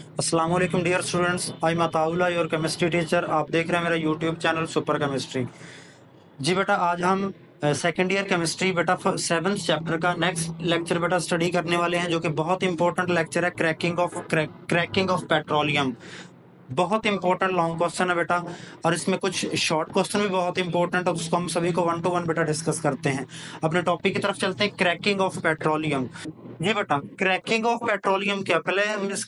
अस्सलाम वालेकुम dear students, I Mataullah your chemistry teacher. आप देख रहे हैं मेरा यूट्यूब चैनल सुपर केमिस्ट्री। जी बेटा, आज हम सेकेंड ईयर केमिस्ट्री बेटा 7th चैप्टर का नेक्स्ट लेक्चर बेटा स्टडी करने वाले हैं, जो कि बहुत इंपॉर्टेंट लेक्चर है, क्रैकिंग ऑफ पेट्रोलियम। बहुत इंपॉर्टेंट लॉन्ग क्वेश्चन है बेटा, और इसमें कुछ शॉर्ट क्वेश्चन भी बहुत इंपॉर्टेंट है, उसको हम सभी को 1 to 1 बेटा डिस्कस करते हैं। अपने टॉपिक की तरफ चलते हैं, क्रैकिंग ऑफ पेट्रोलियम। ये बेटा क्रैकिंग ऑफ पेट्रोलियम क्या, पहले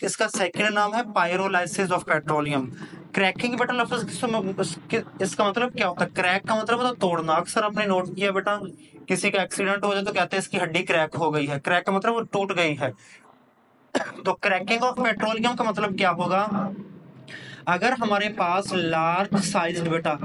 इसका सेकंड नाम है पायरोलाइसिस ऑफ पेट्रोलियम। क्रैकिंग बेटा लफ्ज इसका मतलब क्या होता है? क्रैक का मतलब होता है तोड़ना। अक्सर आपने नोट किया बेटा, किसी का एक्सीडेंट हो जाए तो कहते हैं इसकी हड्डी क्रैक हो गई है। क्रैक का मतलब वो टूट गई है। तो क्रैकिंग ऑफ पेट्रोलियम का मतलब क्या होगा? अगर हमारे पास लार्ज साइज बेटा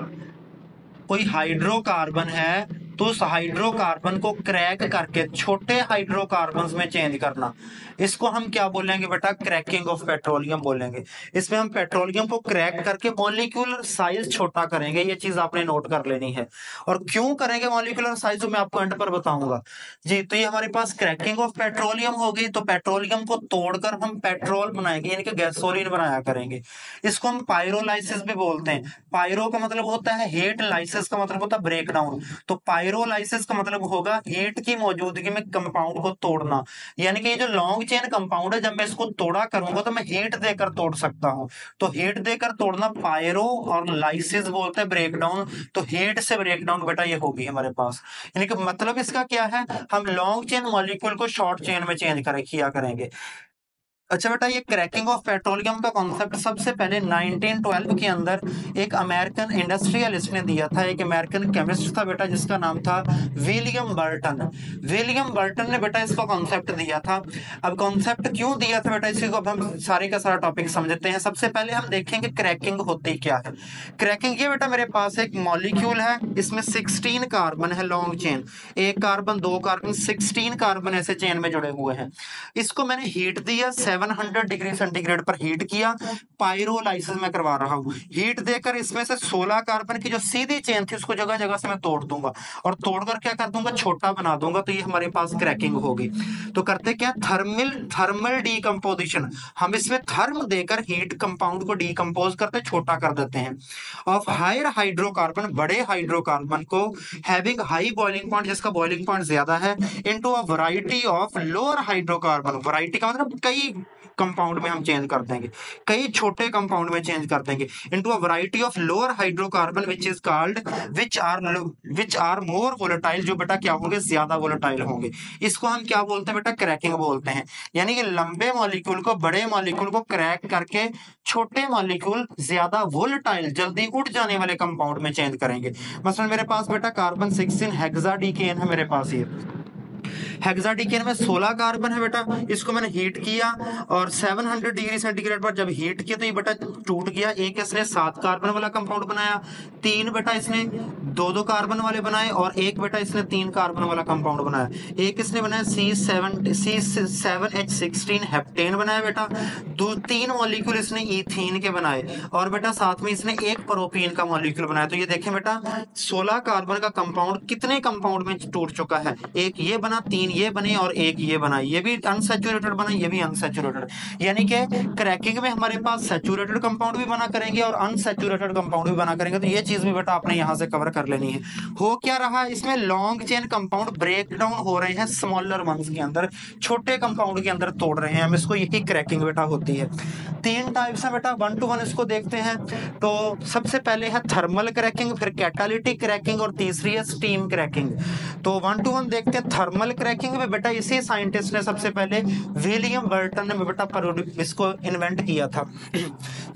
कोई हाइड्रोकार्बन है, तो उस हाइड्रोकार्बन को क्रैक करके छोटे हाइड्रोकार्बन में चेंज करना, इसको हम क्या बोलेंगे बेटा? क्रैकिंग ऑफ पेट्रोलियम बोलेंगे। इसमें हम पेट्रोलियम को क्रैक करके मॉलिक्यूलर साइज छोटा करेंगे। ये चीज आपने नोट कर लेनी है। और क्यों करेंगे मॉलिक्यूलर साइज, मैं आपको एंड पर बताऊंगा जी। तो ये हमारे पास क्रैकिंग ऑफ पेट्रोलियम हो गई। तो पेट्रोलियम को तोड़कर हम पेट्रोल बनाएंगे, यानी कि गैसोलीन बनाया करेंगे। इसको हम पायरोलाइसिस भी बोलते हैं। पायरो का मतलब होता है हीट, लाइसिस का मतलब होता है ब्रेक डाउन। तो पायरोलाइसिस का मतलब होगा हीट की मौजूदगी में कंपाउंड को तोड़ना। यानी कि ये जो लॉन्ग चेन कंपाउंड है, जब मैं इसको तोड़ा करूंगा तो मैं हीट देकर तोड़ सकता हूं। तो हीट देकर तोड़ना पायरो, और लाइसिस बोलते हैं ब्रेक डाउन। तो हीट से ब्रेक डाउन बेटा ये होगी हमारे पास। यानी कि मतलब इसका क्या है? हम लॉन्ग चेन मॉलिक्यूल को शॉर्ट चेन में चेंज किया करेंगे। अच्छा बेटा, ये क्रैकिंग ऑफ पेट्रोलियम का कॉन्सेप्ट सबसे पहले 1912 के अंदर एक अमेरिकन इंडस्ट्रियलिस्ट ने दिया था। एक अमेरिकन केमिस्ट था बेटा, जिसका नाम था विलियम बर्टन। विलियम बर्टन ने बेटा इसका कॉन्सेप्ट दिया था। अब कॉन्सेप्ट क्यों दिया था बेटा, इसी को अब हम सारे का सारा टॉपिक समझते हैं। सबसे पहले हम देखेंगे क्रैकिंग होती क्या है। क्रैकिंग ये बेटा, मेरे पास एक मॉलिक्यूल है, इसमें 16 कार्बन है, लॉन्ग चेन, एक कार्बन, दो कार्बन, 16 कार्बन ऐसे चेन में जुड़े हुए हैं। इसको मैंने हीट दिया, 700 डिग्री सेंटीग्रेड पर हीट किया। पायरोलाइसिस में करवा रहा हूं। हीट देकर इसमें से 16 कार्बन की जो सीधी चेन थी उसको जगह जगह से मैं तोड़ दूंगा, और तोड़कर क्या कर दूंगा? छोटा बना दूंगा। तो ये हमारे पास क्रैकिंग होगी। तो करते क्या? Thermal decomposition. हम इसमें थर्म देकर हीट कंपाउंड को डीकंपोज करते, छोटा कर देते हैं। ऑफ हायर हाइड्रोकार्बन, बड़े हाइड्रोकार्बन को, हैविंग हाई बॉइलिंग पॉइंट, जिसका बॉइलिंग पॉइंट ज्यादा है, into a variety of lower hydrocarbon. Variety का मतलब कई कंपाउंड में हम चेंज कर देंगे, कई छोटे कंपाउंड में चेंज कर देंगे। Into a variety of lower hydrocarbon which is called, which are more volatile, जो बेटा क्या होंगे? ज्यादा वोलेटाइल होंगे। इसको हम क्या बोलते हैं बेटा? क्रैकिंग बोलते हैं। यानी कि लंबे मॉलिक्यूल को, बड़े मॉलिक्यूल को क्रैक करके छोटे मॉलिक्यूल, ज्यादा वोलेटाइल, जल्दी उड़ जाने वाले कंपाउंड में चेंज करेंगे। मसलन मेरे पास बेटा कार्बन 16 हेक्साडीकेन है मेरे पास। ये हेक्साडीकेन में 16 कार्बन है बेटा। इसको मैंने हीट किया, और 700 डिग्री सेंटीग्रेड पर जब हीट किया तो ये बेटा टूट गया। एक इसने 7 कार्बन वाला कंपाउंड बनाया, 3 बेटा इसने 2-2 कार्बन वाले बनाए, और एक बेटा इसने 3 कार्बन वाला कंपाउंड बनाया। एक इसने बनाया C7H16 हेप्टेन बनाया बेटा। 3 मॉलिक्यूल इसने इथीन के बनाए, और बेटा साथ में इसने एक प्रोपीन का मॉलिक्यूल बनाया। तो ये देखें बेटा, 16 कार्बन का कंपाउंड कितने कंपाउंड में टूट चुका है? एक ये बना, 3 ये बने, और एक ये बना। ये भी अनसैचुरेटेड बना, ये भी अनसैचुरेटेड। यानी कि क्रैकिंग में हमारे पास सैचुरेटेड कंपाउंड भी बना करेंगे और अनसैचुरेटेड कंपाउंड भी बना करेंगे। तो ये चीज भी बेटा आपने यहां से कवर कर लेनी है। हो क्या रहा है इसमें? Long chain compound break down हो रहे हैं स्मॉलर वंस के अंदर, छोटे कंपाउंड के अंदर तोड़ रहे हैं हम इसको। यही क्रैकिंग बेटा होती है। 3 टाइप्स है बेटा, 1 to 1 इसको देखते हैं। तो सबसे पहले है थर्मल क्रैकिंग, फिर कैटालिटिक क्रैकिंग, और तीसरी है स्टीम क्रैकिंग। तो 1 to 1 देखते हैं। थर्मल क्रैकिंग में बेटा इसी साइंटिस्ट ने सबसे पहले, विलियम बर्टन ने बेटा इसको इन्वेंट किया था।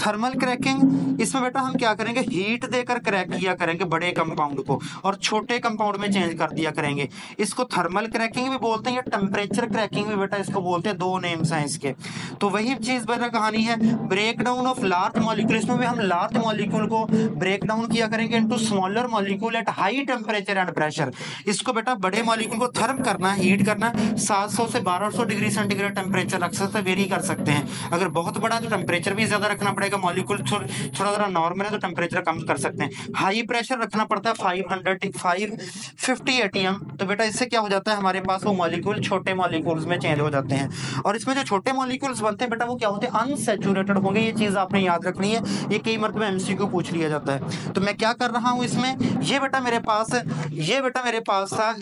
थर्मल क्रैकिंग, इसमें बेटा हम क्या करेंगे? हीट देकर क्रैक किया करेंगे बड़े कंपाउंड को, और छोटे कंपाउंड में चेंज कर दिया करेंगे। इसको थर्मल क्रैकिंग भी बोलते हैं, या टेम्परेचर क्रैकिंग भी बेटा इसको बोलते हैं। 2 नेम्स हैं इसके। तो वही चीज बेटा कहानी है, break down of large molecule. इसमें भी हम लार्ज मॉलिक्यूल को ब्रेक डाउन किया करेंगे into smaller molecule at high temperature and pressure. इसको बेटा बड़े मॉलिक्यूल को थर्म करना है, हीट करना है 700 से 1200 डिग्री सेंटीग्रेड टेम्परेचर रख सकते हैं, वेरी कर सकते हैं। अगर बहुत बड़ा तो टेम्परेचर भी ज्यादा रखना पड़ेगा, मॉलिक्यूल थोड़ा जरा नॉर्मल है तो टेम्परेचर कम कर सकते हैं। हाई प्रेशर रखना पड़ता है 550 एटीएम, तो बेटा इससे क्या हो जाता है हमारे पास वो मॉलिक्यूल छोटे मॉलिक्यूल्स में चेंज हो जाते हैं। और इसमें जो छोटे मॉलिक्यूल्स बनते हैं बेटा वो क्या होते हैं, अनसैचुरेटेड होंगे। ये चीज आपने याद रखनी है, ये कई मरतबा एमसीक्यू पूछ लिया जाता है। तो मैं क्या कर रहा हूं इसमें, ये बेटा मेरे पास था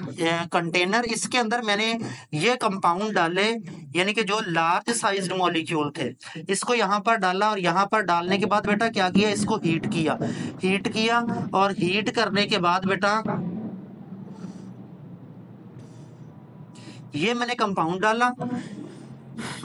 कंटेनर, इसके अंदर मैंने ये कंपाउंड डाले, यानी कि जो लार्ज साइज्ड मॉलिक्यूल थे, इसको यहाँ पर डाला और यहाँ पर डालने के बाद बेटा क्या किया, इसको हीट किया और हीट करने के बाद बेटा ये मैंने कंपाउंड डाला,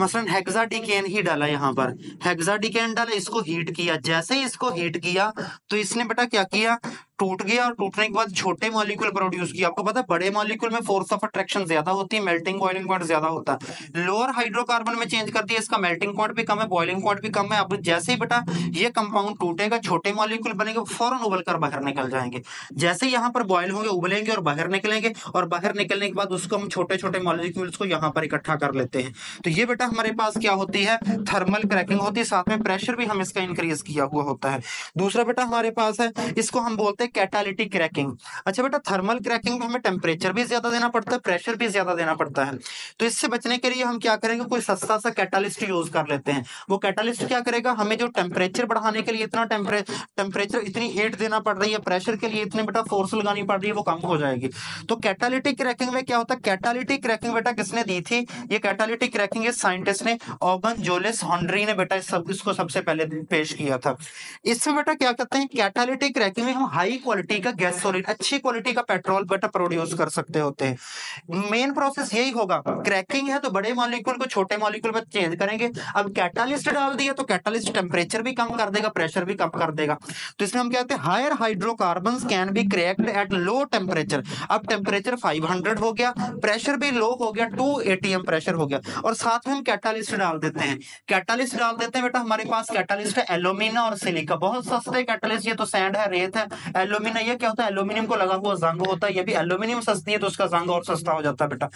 मसलन हेक्साडिकेन ही डाला, यहाँ पर हेक्साडिकेन डाला, इसको हीट किया। जैसे ही इसको हीट किया तो इसने बेटा क्या किया, टूट गया और टूटने के बाद छोटे मॉलिक्यूल प्रोड्यूस किया। आपको पता है बड़े मॉलिक्यूल में फोर्स ऑफ अट्रैक्शन ज्यादा होती है, मेल्टिंग बॉइलिंग पॉइंट ज्यादा होता है। लोअर हाइड्रोकार्बन में चेंज कर दिया, इसका मेल्टिंग पॉइंट भी कम है, बॉइलिंग पॉइंट भी कम है। अब जैसे ही बेटा ये कंपाउंड टूटेगा, छोटे मॉलिक्यूल बनेंगे, फौरन उबल कर बाहर निकल जाएंगे। जैसे ही यहाँ पर बॉयल होंगे, उबलेंगे और बाहर निकलेंगे, और बाहर निकलने के बाद उसको हम छोटे छोटे मॉलिक्यूल्स को यहाँ पर इकट्ठा कर लेते हैं। तो ये बेटा हमारे पास क्या होती है, थर्मल क्रैकिंग होती है, साथ में प्रेशर भी हम इसका इंक्रीज किया हुआ होता है। दूसरा बेटा हमारे पास है, इसको हम बोलते हैं कैटालिटिक क्रैकिंग। अच्छा बेटा, थर्मल क्रैकिंग में हमें टेम्परेचर भी ज्यादा देना पड़ता है, प्रेशर भी ज्यादा देना पड़ता है। तो इससे बचने के लिए हम क्या करेंगे, कोई सस्ता सा कैटालिस्ट यूज कर लेते हैं। वो कैटालिस्ट क्या करेगा, हमें जो टेम्परेचर बढ़ाने के लिए इतना टेम्परेचर इतनी हीट देना पड़ रही है, प्रेशर के लिए इतनी बेटा फोर्स लगानी पड़ रही है, वो कम हो जाएगी। तो कैटालिटिक क्रैकिंग में क्या होता है, कैटालिटिक क्रैकिंग बेटा किसने दी थी, ये कैटालिटिक क्रैकिंग इस साइंटिस्ट ने, ऑगन जोलिस हॉन्ड्री ने बेटा इसको सबसे पहले पेश किया था। इसमें बेटा क्या करते हैं, कैटालिटिक क्रैकिंग में हम हाई क्वालिटी का गैसोलीन, अच्छी क्वालिटी का पेट्रोल बेटा प्रोड्यूस कर सकते होते हैं। मेन प्रोसेस यही होगा, क्रैकिंग है तो बड़े मॉलिक्यूल को छोटे मॉलिक्यूल में चेंज करेंगे। अब कैटालिस्ट डाल दिया तो कैटालिस्ट टेम्परेचर भी कम कर देगा, प्रेशर भी कम कर देगा। तो इसमें हम कहते हैं higher hydrocarbons can be cracked at low temperature. अब टेम्परेचर 500 हो गया, प्रेशर भी लो हो गया, 2 atm प्रेशर हो गया, और साथ में हम कैटालिस्ट डाल देते हैं। कैटालिस्ट डाल देते हैं बेटा, हमारे पास कैटालिस्ट है एल्यूमिना और सिलिका, बहुत सस्ते कैटालिस्ट। ये तो सैंड है, रेत है। एल्यूमिना ये क्या होता है, एल्यूमिनियम को लगा हुआ जंग होता है, ये भी एल्यूमिनियम सस्ती है तो उसका जंग और सस्ता हो जाता है बेटा।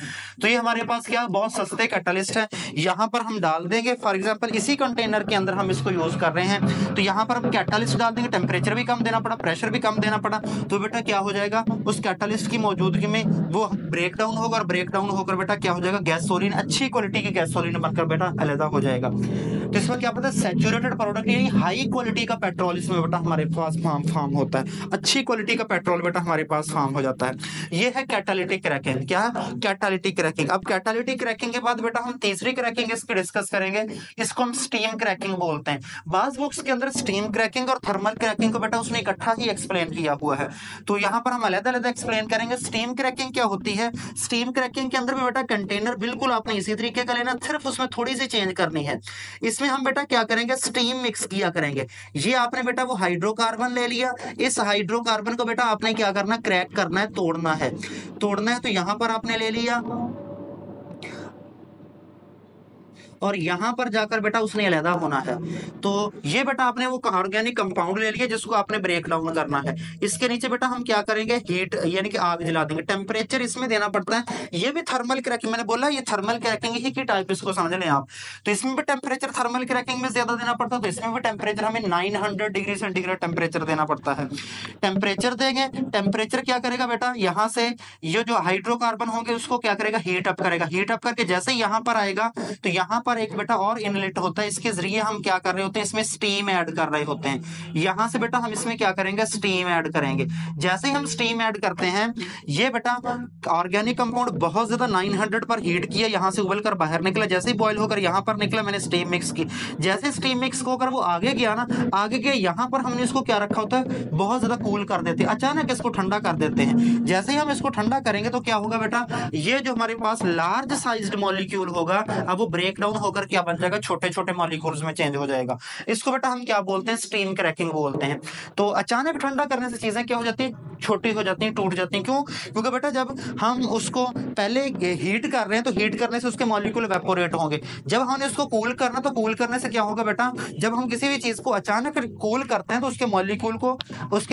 तो ये हमारे पास क्या बहुत सस्ते कैटालिस्ट है, यहाँ पर हम डाल देंगे। फॉर एग्जांपल इसी कंटेनर के अंदर हम इसको यूज कर रहे हैं, तो यहाँ पर हम कैटालिस्ट डाल देंगे, टेम्परेचर भी कम देना पड़ा, प्रेशर भी कम देना पड़ा, तो बेटा क्या हो जाएगा, उस कैटालिस्ट की मौजूदगी में वो ब्रेक डाउन होगा, और ब्रेक डाउन होकर बेटा क्या हो जाएगा, गैसोलीन, अच्छी क्वालिटी की गैसोलीन बनकर बेटा अलग हो जाएगा। तो इसमें क्या पता है, सैचुरेटेड प्रोडक्ट यानी हाई क्वालिटी का पेट्रोल इसमें बेटा हमारे पास फॉर्म होता है, अच्छी क्वालिटी का पेट्रोल बेटा हमारे पास फॉर्म हो जाता है। ये है कैटालिटिक क्रैकिंग। क्या कैटालिटिक क्रैकिंग। अब कैटालिटिक क्रैकिंग के बाद बेटा हम तीसरी क्रैकिंग इसकी डिस्कस करेंगे, इसको हम स्टीम क्रैकिंग बोलते हैं। बाज बुक्स के अंदर स्टीम क्रैकिंग और थर्मल क्रैकिंग को बेटा उसने इकट्ठा ही एक्सप्लेन किया हुआ है, तो यहाँ पर हम अलग-अलग एक्सप्लेन करेंगे। स्टीम क्रैकिंग क्या होती है, स्टीम क्रैकिंग के अंदर में बेटा कंटेनर बिल्कुल आपने इसी तरीके का लेना, सिर्फ उसमें थोड़ी सी चेंज करनी है। इसमें हम बेटा क्या करेंगे, स्टीम मिक्स किया करेंगे। ये आपने बेटा वो हाइड्रोकार्बन ले लिया, इस हाइड्रोकार्बन को बेटा आपने क्या करना, क्रैक करना है, तोड़ना है। तो यहां पर आपने ले लिया, और यहां पर जाकर बेटा उसने अलहदा होना है। तो ये बेटा आपने वो ऑर्गेनिक कंपाउंड ले लिया जिसको आपने ब्रेक डाउन करना है। इसके नीचे बेटा हम क्या करेंगे, हीट यानी कि आग जला देंगे। टेम्परेचर इसमें देना पड़ता है, ये भी थर्मल क्रैकिंग, मैंने बोला ये थर्मल क्रैकिंग ही की टाइप, इसको समझ लें आप। तो इसमें भी टेम्परेचर थर्मल क्रैकिंग में ज्यादा देना पड़ता है, तो इसमें भी टेम्परेचर हमें 900 डिग्री सेंटीग्रेड टेम्परेचर देना पड़ता है। टेम्परेचर देंगे, टेम्परेचर क्या करेगा बेटा, यहाँ से ये जो हाइड्रोकार्बन होंगे उसको क्या करेगा, हीट अप करेगा। हीट अप करके जैसे यहाँ पर आएगा तो यहाँ पर एक बेटा और इनलेट होता है, इसके जरिए हम क्या कर रहे होते हैं, इसमें स्टीम ऐड कर रहे होते हैं। यहां से बेटा हम इसमें क्या करेंगे, स्टीम ऐड करेंगे। जैसे ही हम स्टीम ऐड करते हैं, ये बेटा ऑर्गेनिक कंपाउंड बहुत ज्यादा 900 पर हीट किया, यहां से उबल कर बाहर निकला, जैसे ही बॉयल होकर यहां पर निकला, मैंने स्टीम मिक्स की। जैसे स्टीम मिक्स होकर वो आगे गया ना, आगे गया, यहां पर हमने इसको क्या रखा होता है, बहुत ज्यादा कूल कर देते हैं, अचानक इसको ठंडा कर देते हैं। जैसे ही हम इसको ठंडा करेंगे तो क्या होगा बेटा, ये जो हमारे पास लार्ज साइज्ड मॉलिक्यूल होगा, अब वो ब्रेक डाउन होकर क्या बन जाएगा, छोटे छोटे मॉलिक्यूल्स में चेंज हो जाएगा। इसको बेटा हम क्या बोलते हैं, स्ट्रीम क्रैकिंग बोलते हैं। तो अचानक ठंडा करने से चीजें क्या हो जाती है, छोटी हो जाती हैं, टूट जाती हैं। क्यों? क्योंकि बेटा जब हम उसको पहले हीट कर रहे हैं तो हीट करने से उसके मॉलिक्यूल इवेपोरेट होंगे। जब हमने उसको कूल करना तो कूल करने से क्या होगा बेटा, जब हम किसी भी चीज को अचानक कूल करते हैं तो उसके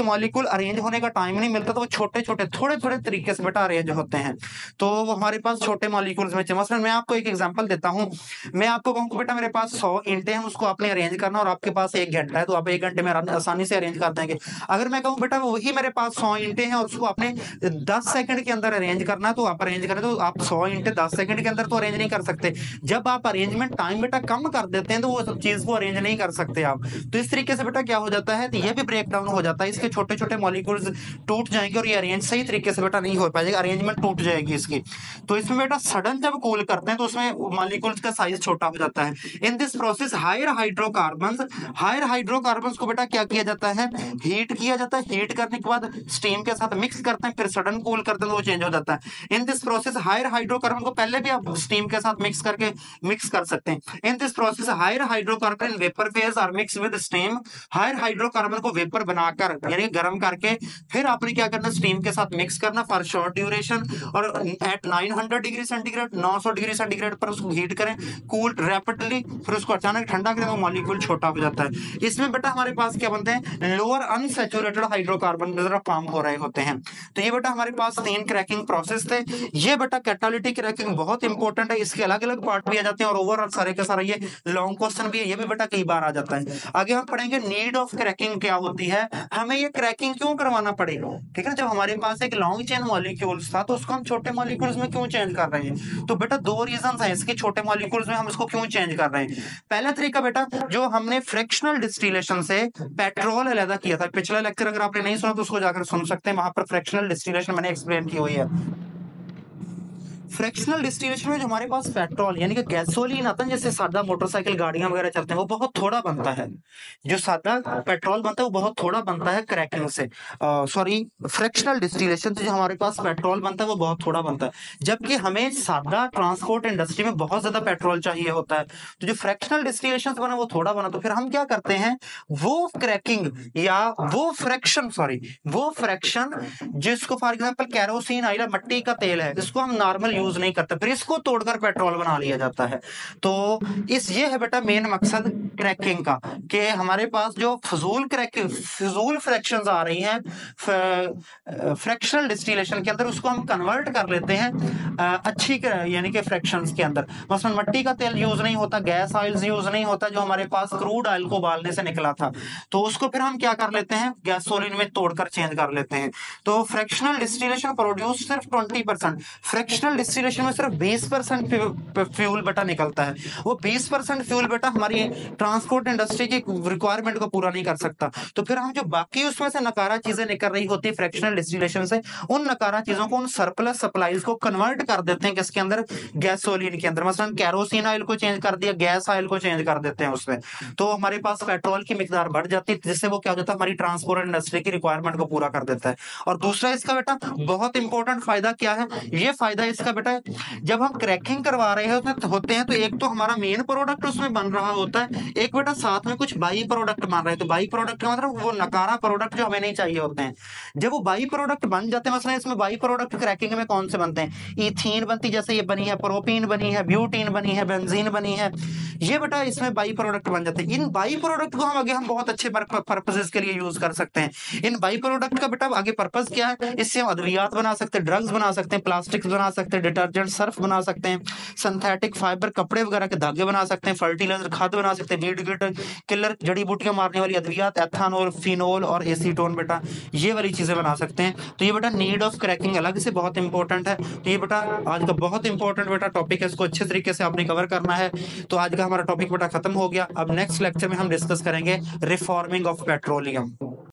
मॉलिक्यूल अरेंज होने का टाइम नहीं मिलता, तो वो छोटे छोटे थोड़े थोड़े तरीके से बेटा अरेंज होते हैं। तो वो हमारे पास छोटे मॉलिक्यूल्स में मसलन मैं आपको एक एग्जांपल देता हूं। मैं आपको कहूं बेटा मेरे पास 100 ईंटें हैं, उसको आपने अरेंज करना और आपके पास 1 घंटा है, तो आप 1 घंटे में आसानी से अरेंज कर देंगे। अगर मैं कहूं बेटा वही मेरे पास 100 ईंटें हैं और उसको आपने 10 सेकंड के अंदर अरेंज करना है, तो आप अरेंज करें, तो आप 100 ईंटें 10 सेकंड के अंदर तो अरेंज नहीं कर सकते। जब आप अरेंजमेंट टाइम बेटा कम कर देते हैं तो वो सब चीज को अरेंज नहीं कर सकते आप। तो इस तरीके से बेटा क्या हो जाता है, तो ये भी ब्रेक डाउन हो जाता है, इसके छोटे छोटे मॉलिक्यूल्स टूट जाएंगे और ये अरेंज सही तरीके से बेटा नहीं हो पाएगा, अरेंजमेंट टूट जाएगी इसकी। तो इसमें बेटा सडन जब कूल करते हैं तो उसमें मॉलिक्यूल्स का साइज छोटा हो जाता है। In this process higher hydrocarbons को बेटा क्या किया जाता है, हीट किया जाता है। हीट करने के बाद स्टीम के साथ मिक्स करते हैं, फिर सडन कूल करते हैं तो वो चेंज हो जाता है। In this process higher hydrocarbon को पहले भी आप स्टीम के साथ मिक्स कर सकते हैं। In this process higher hydrocarbon vapour phase are mix with steam. Higher hydrocarbon को वेपर बनाकर यानी गर्म करके फिर आपने क्या करना, स्टीम के साथ मिक्स करना फॉर शॉर्ट ड्यूरेशन, और एट 900 डिग्री सेंटीग्रेड 900 डिग्री सेंटीग्रेड पर उसको हीट करें, कूल रैपिडली, फिर उसको अचानक ठंडा करें तो मॉलिक्यूल छोटा हो जाता है। इसमें बेटा हमारे पास क्या बनते हैं, लोअर अनसैचुरेटेड हाइड्रोकार्बन फॉर्म हो रहे होते हैं। तो ये बेटा हमारे पास 3 क्रैकिंग प्रोसेस थे। ये बेटा कैटालिटिक क्रैकिंग बहुत इंपॉर्टेंट है, इसके अलग अलग पार्ट भी आ जाते हैं और ओवरऑल सारे का सारा ये लॉन्ग क्वेश्चन भी है, ये भी बेटा कई बार आ जाता है। आगे हम पढ़ेंगे नीड ऑफ क्रैकिंग क्या होती है, हमें ये क्रैकिंग क्यों करवाना पड़ेगा, ठीक है। जब हमारे पास एक लॉन्ग चेन मॉलिक्यूल्स था तो उसको हम छोटे मॉलिक्यूल्स में क्यों चेंज कर रहे हैं, तो बेटा 2 रीजन है इसके, छोटे मॉलिक्यूल्स में हम इसको क्यों चेंज कर रहे हैं। पहला तरीका बेटा, जो हमने फ्रिक्शनल डिस्टिलेशन से पेट्रोल अलग किया था, पिछला लेक्चर अगर आपने नहीं सुना तो उसको जाकर सुन सकते हैं, वहां पर फ्रिक्शनल डिस्टिलेशन मैंने एक्सप्लेन की हुई है। फ्रैक्शनल डिस्टिलेशन में जो हमारे पास पेट्रोल यानी कि गैसोलीन आता है, जैसे सादा मोटरसाइकिल गाड़ियां वगैरह चलते हैं, वो बहुत थोड़ा बनता है। जो सादा पेट्रोल बनता है वो बहुत थोड़ा बनता है क्रैकिंग से, सॉरी फ्रैक्शनल डिस्टिलेशन से जो हमारे पास पेट्रोल बनता है वो बहुत थोड़ा बनता है, जबकि हमें सादा ट्रांसपोर्ट इंडस्ट्री में बहुत ज्यादा पेट्रोल चाहिए होता है। तो जो फ्रैक्शनल डिस्टिलेशन से बना वो थोड़ा बना, तो फिर हम क्या करते हैं, वो क्रैकिंग या वो फ्रैक्शन जिसको फॉर एग्जाम्पल कैरोसिन ऑयल मट्टी का तेल है, जिसको हम नॉर्मल यूज नहीं करते, फिर इसको तोड़कर पेट्रोल बना लिया जाता है। तो ये है बेटा मेन मकसद क्रैकिंग का, कि हमारे पास जो फजूल फ्रैक्शंस आ रही हैं फ्रैक्शनल डिस्टिलेशन के अंदर, उसको हम कन्वर्ट कर लेते हैं अच्छी यानी कि फ्रैक्शंस के अंदर। मसलन मट्टी का तेल यूज नहीं होता, गैस ऑयल यूज नहीं होता, जो हमारे पास क्रूड ऑयल को उबालने से निकला था, तो उसको फिर हम क्या कर लेते हैं, गैसोलीन में तोड़कर चेंज कर लेते हैं। तो फ्रैक्शनल डिस्टिलेशन प्रोड्यूस सिर्फ 20%, फ्रैक्शनल डिस्टिलेशन में सिर्फ 20% फ्यूल बेटा निकलता है। वो 20% फ्यूल बेटा हमारी ट्रांसपोर्ट इंडस्ट्री की रिक्वायरमेंट को पूरा नहीं कर सकता। तो फिर हम जो बाकी उसमें से नकारा चीजें निकल रही होती है फ्रैक्शनल डिस्टिलेशन से, उन नकारा चीजों को, उन सरप्लस सप्लाईज को कन्वर्ट कर देते हैं किसके अंदर, गैसोलीन के अंदर। मसलन कैरोसिन ऑयल को चेंज कर दिया, गैस ऑयल को चेंज कर देते हैं उसमें, तो हमारे पास पेट्रोल की मिकदार बढ़ जाती है, जिससे वो क्या हो जाता है, हमारी ट्रांसपोर्ट इंडस्ट्री की रिक्वायरमेंट को पूरा कर देता है। और दूसरा इसका बेटा बहुत इंपॉर्टेंट फायदा क्या है, ये फायदा इसका बेटा, जब हम क्रैकिंग करवा रहे होते हैं तो एक तो हमारा मेन प्रोडक्ट उसमें बन रहा होता है, एक बेटा साथ में कुछ बाई प्रोडक्ट बन रहे हैं। तो बाई प्रोडक्ट का मतलब वो नकारा प्रोडक्ट जो हमें नहीं चाहिए होते हैं, जब वो बाई प्रोडक्ट बन जाते हैं, मसलन इसमें बाई प्रोडक्ट क्रैकिंग में कौन से बनते हैं, इथीन बनती, जैसे ये बनी है, प्रोपीन बनी है, ब्यूटीन बनी है, बेंजीन बनी है, ये बेटा इसमें बाई प्रोडक्ट बन जाते हैं। इन बाई प्रोडक्ट को हम आगे हम बहुत अच्छे पर्पसेस के लिए यूज कर सकते हैं। इन बाई प्रोडक्ट का बेटा आगे पर्पस क्या है, इससे हम अद्वियात बना सकते हैं, ड्रग्स बना सकते हैं, प्लास्टिक्स बना सकते हैं, डिटर्जेंट सर्फ बना सकते हैं, सिंथेटिक फाइबर कपड़े वगैरह के धागे बना सकते हैं, फर्टिलाइजर खाद बना सकते हैं, वीड किलर जड़ी बूटियां मारने वाली अद्वियात, एथानोल, फिनोल और एसीटोन बेटा ये वाली चीजें बना सकते हैं। तो ये बेटा नीड ऑफ क्रैकिंग अलग से बहुत इंपॉर्टेंट है। तो ये बेटा आज का बहुत इंपॉर्टेंट बेटा टॉपिक है, इसको अच्छे तरीके से आपने कवर करना है। तो आज का हमारा टॉपिक बेटा खत्म हो गया। अब नेक्स्ट लेक्चर में हम डिस्कस करेंगे रिफॉर्मिंग ऑफ पेट्रोलियम।